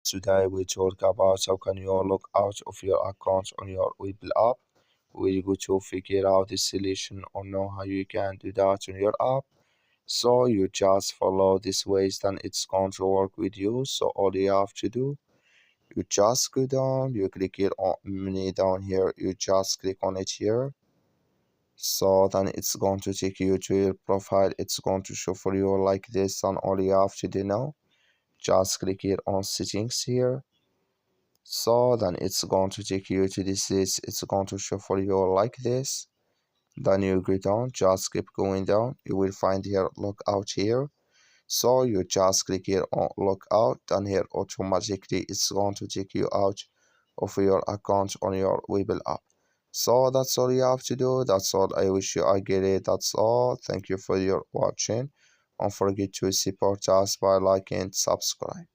today we talk about how can you log out of your account on your Webull app. We're going to figure out the solution or know how you can do that on your app. So you just follow this ways, then it's going to work with you. So all you have to do, you just go down, you click it on me down here, you just click on it here. So then it's going to take you to your profile. It's going to show for you like this, and all you have to do now, just click it on settings here. So then it's going to take you to this list. It's going to show for you like this. Then you go down, just keep going down, you will find here logout here. So you just click here on logout, then here automatically it's going to take you out of your account on your Webull app. So that's all you have to do. That's all. I wish you I get it. That's all. Thank you for your watching. Don't forget to support us by liking and subscribe.